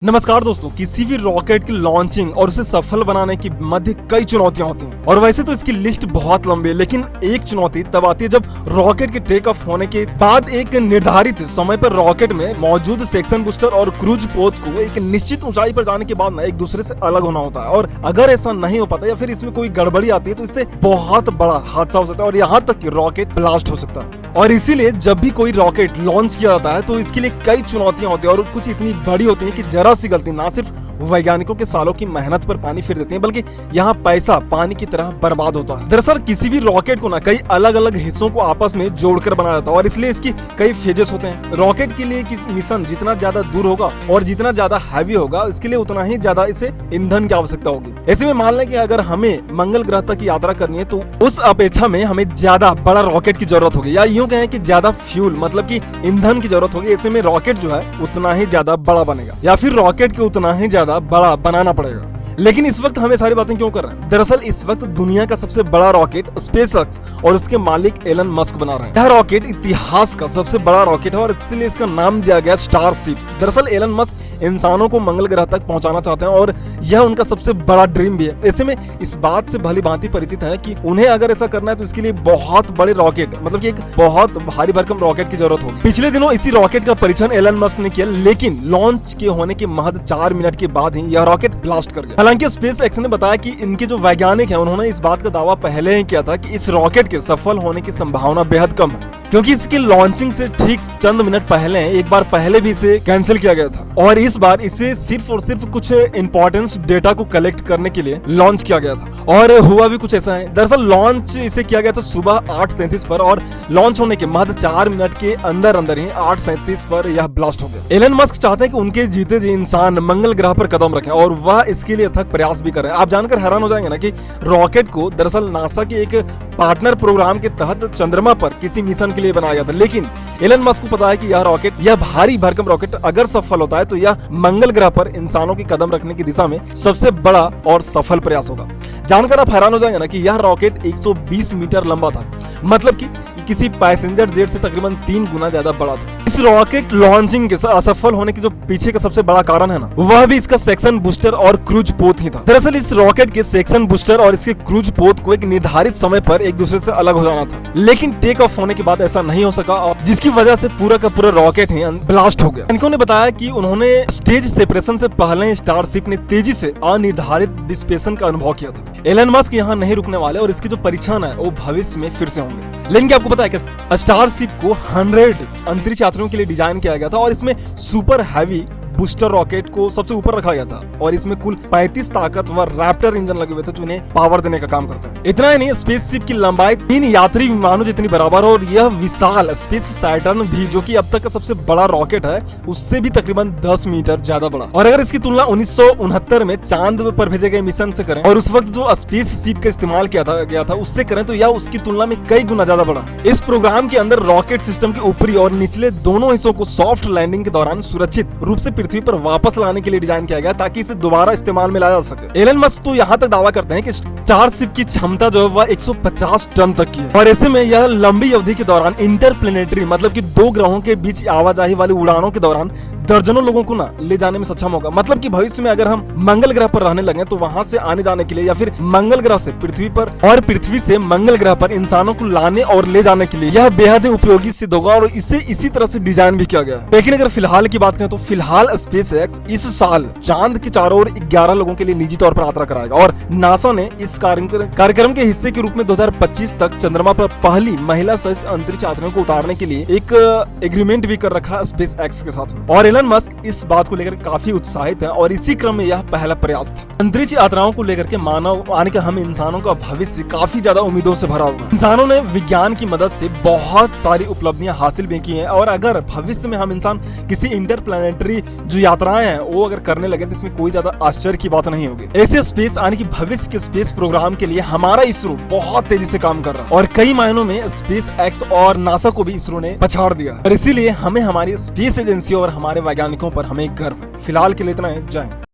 नमस्कार दोस्तों, किसी भी रॉकेट की लॉन्चिंग और उसे सफल बनाने की मध्य कई चुनौतियां होती हैं और वैसे तो इसकी लिस्ट बहुत लंबी है, लेकिन एक चुनौती तब आती है जब रॉकेट के टेक ऑफ होने के बाद एक निर्धारित समय पर रॉकेट में मौजूद सेक्शन बूस्टर और क्रूज पोत को एक निश्चित ऊंचाई पर जाने के बाद ना एक दूसरे से अलग होना होता है। और अगर ऐसा नहीं हो पाता या फिर इसमें कोई गड़बड़ी आती है तो इससे बहुत बड़ा हादसा हो सकता है और यहाँ तक कि रॉकेट ब्लास्ट हो सकता है। और इसीलिए जब भी कोई रॉकेट लॉन्च किया जाता है तो इसके लिए कई चुनौतियां होती है और कुछ इतनी बड़ी होती है कि जरा सी गलती ना सिर्फ वैज्ञानिकों के सालों की मेहनत पर पानी फेर देती है, बल्कि यहाँ पैसा पानी की तरह बर्बाद होता है। दरअसल किसी भी रॉकेट को ना कई अलग अलग हिस्सों को आपस में जोड़कर बनाया जाता है और इसलिए इसकी कई फेजेस होते हैं। रॉकेट के लिए मिशन जितना ज्यादा दूर होगा और जितना ज्यादा हैवी होगा, इसके लिए उतना ही ज्यादा इसे ईंधन की आवश्यकता होगी। ऐसे में मान लें कि अगर हमें मंगल ग्रह तक यात्रा करनी है तो उस अपेक्षा में हमें ज्यादा बड़ा रॉकेट की जरूरत होगी, या यूं कहें कि ज्यादा फ्यूल मतलब कि ईंधन की जरूरत होगी। ऐसे में रॉकेट जो है उतना ही ज्यादा बड़ा बनेगा या फिर रॉकेट के उतना ही ज्यादा बड़ा बनाना पड़ेगा। लेकिन इस वक्त हमें सारी बातें क्यों कर रहे हैं? दरअसल इस वक्त दुनिया का सबसे बड़ा रॉकेट स्पेसएक्स और उसके मालिक एलन मस्क बना रहे हैं। यह रॉकेट इतिहास का सबसे बड़ा रॉकेट है और इसलिए इसका नाम दिया गया स्टारशिप। दरअसल एलन मस्क इंसानों को मंगल ग्रह तक पहुंचाना चाहते हैं और यह उनका सबसे बड़ा ड्रीम भी है। ऐसे में इस बात से भली भांति परिचित है कि उन्हें अगर ऐसा करना है तो इसके लिए बहुत बड़े रॉकेट मतलब कि एक बहुत भारी भरकम रॉकेट की जरूरत होगी। पिछले दिनों इसी रॉकेट का परीक्षण एलन मस्क ने किया, लेकिन लॉन्च के होने के महज 4 मिनट के बाद ही यह रॉकेट ब्लास्ट कर गया। हालांकि स्पेसएक्स ने बताया कि इनके जो वैज्ञानिक हैं उन्होंने इस बात का दावा पहले ही किया था कि इस रॉकेट के सफल होने की संभावना बेहद कम है, क्योंकि इसकी लॉन्चिंग से ठीक चंद मिनट पहले एक बार पहले भी इसे कैंसिल किया गया था और इस बार इसे सिर्फ और सिर्फ कुछ इंपॉर्टेंस डेटा को कलेक्ट करने के लिए लॉन्च किया गया था और हुआ भी कुछ ऐसा है। दरअसल लॉन्च इसे किया गया था सुबह 8:33 पर और लॉन्च होने के महज 4 मिनट के अंदर अंदर ही 8:37 पर यह ब्लास्ट हो गया। एलन मस्क चाहते हैं कि उनके जीते जी इंसान मंगल ग्रह पर कदम रखें और वह इसके लिए अथक प्रयास भी कर रहे हैं। आप जानकर हैरान हो जाएंगे ना कि रॉकेट को दरअसल नासा के एक पार्टनर प्रोग्राम के तहत चंद्रमा पर किसी मिशन के लिए बनाया गया था, लेकिन एलन मस्क को पता है कि यह भारी भरकम रॉकेट अगर सफल होता है तो यह मंगल ग्रह पर इंसानों की कदम रखने की दिशा में सबसे बड़ा और सफल प्रयास होगा। जानकर आप हैरान हो जाएंगे ना कि यह रॉकेट 120 मीटर लंबा था, मतलब कि किसी पैसेंजर जेट से तकरीबन 3 गुना ज्यादा बड़ा था। इस रॉकेट लॉन्चिंग के असफल होने के जो पीछे का सबसे बड़ा कारण है ना, वह भी इसका सेक्शन बूस्टर और क्रूज पोत ही था। दरअसल इस रॉकेट के सेक्शन बूस्टर और इसके क्रूज पोत को एक निर्धारित समय पर एक दूसरे से अलग हो जाना था, लेकिन टेक ऑफ होने के बाद ऐसा नहीं हो सका और जिसकी वजह से पूरा का पूरा रॉकेट ही ब्लास्ट हो गया। इनको ने बताया कि उन्होंने स्टेज सेपरेशन से पहले स्टारशिप ने तेजी से अनिर्धारित डिस्पेशन का अनुभव किया था। एलन मस्क यहाँ नहीं रुकने वाले और इसके जो परीक्षण है वो भविष्य में फिर से होंगे। लेकिन क्या आपको पता है कि स्टारशिप को 100 अंतरिक्ष यात्रियों के लिए डिजाइन किया गया था और इसमें सुपर हैवी बूस्टर रॉकेट को सबसे ऊपर रखा गया था और इसमें कुल 35 ताकतवर रैप्टर इंजन लगे हुए थे जो उन्हें पावर देने का काम करता है। इतना ही नहीं, स्पेसशिप की लंबाई 3 यात्री विमानों जितनी बराबर और यह विशाल स्पेस सैटर्न भी, जो कि अब तक का सबसे बड़ा रॉकेट है, उससे भी तकरीबन 10 मीटर ज्यादा बड़ा। और अगर इसकी तुलना 1969 में चांद पर भेजे गए मिशन से करें और उस वक्त जो स्पेसशिप का इस्तेमाल गया था उससे करें तो यह उसकी तुलना में कई गुना ज्यादा बड़ा। इस प्रोग्राम के अंदर रॉकेट सिस्टम के ऊपरी और निचले दोनों हिस्सों को सॉफ्ट लैंडिंग के दौरान सुरक्षित रूप से पृथ्वी पर वापस लाने के लिए डिजाइन किया गया ताकि इसे दोबारा इस्तेमाल में लाया जा सके। एलन मस्क तो यहाँ तक दावा करते हैं कि स्टारशिप की क्षमता जो है वह 150 टन तक की है और ऐसे में यह लंबी अवधि के दौरान इंटरप्लेनेटरी मतलब कि 2 ग्रहों के बीच आवाजाही वाली उड़ानों के दौरान दर्जनों लोगों को ना ले जाने में सक्षम होगा। मतलब कि भविष्य में अगर हम मंगल ग्रह पर रहने लगे तो वहां से आने जाने के लिए या फिर मंगल ग्रह से पृथ्वी पर और पृथ्वी से मंगल ग्रह पर इंसानों को लाने और ले जाने के लिए यह बेहद उपयोगी सिद्ध होगा और इसे इसी तरह से डिजाइन भी किया गया है। लेकिन अगर फिलहाल की बात करें तो फिलहाल स्पेसएक्स इस साल चांद के चारों ओर 11 लोगों के लिए निजी तौर पर यात्रा कराएगा और नासा ने इस कार्यक्रम के हिस्से के रूप में 2025 तक चंद्रमा पर पहली महिला सहित अंतरिक्ष यात्रियों को उतारने के लिए एक एग्रीमेंट भी कर रखा स्पेसएक्स के साथ। और एलन मस्क इस बात को लेकर काफी उत्साहित है और इसी क्रम में यह पहला प्रयास था। अंतरिक्ष यात्राओं को लेकर के मानव आने का हम इंसानों का भविष्य काफी ज्यादा उम्मीदों से भरा हुआ है। इंसानों ने विज्ञान की मदद से बहुत सारी उपलब्धियां हासिल भी की हैं और अगर भविष्य में हम इंसान किसी इंटरप्लैनेटरी जो यात्राएं हैं वो अगर करने लगे तो इसमें कोई ज्यादा आश्चर्य की बात नहीं होगी। ऐसे स्पेस आने की भविष्य के स्पेस प्रोग्राम के लिए हमारा इसरो बहुत तेजी से काम कर रहा है और कई मायनों में स्पेसएक्स और नासा को भी इसरो ने पछाड़ दिया और इसीलिए हमें हमारी स्पेस एजेंसी और हमारे वैज्ञानिकों पर हमें गर्व है। फिलहाल के लिए इतना है। जय हिंद।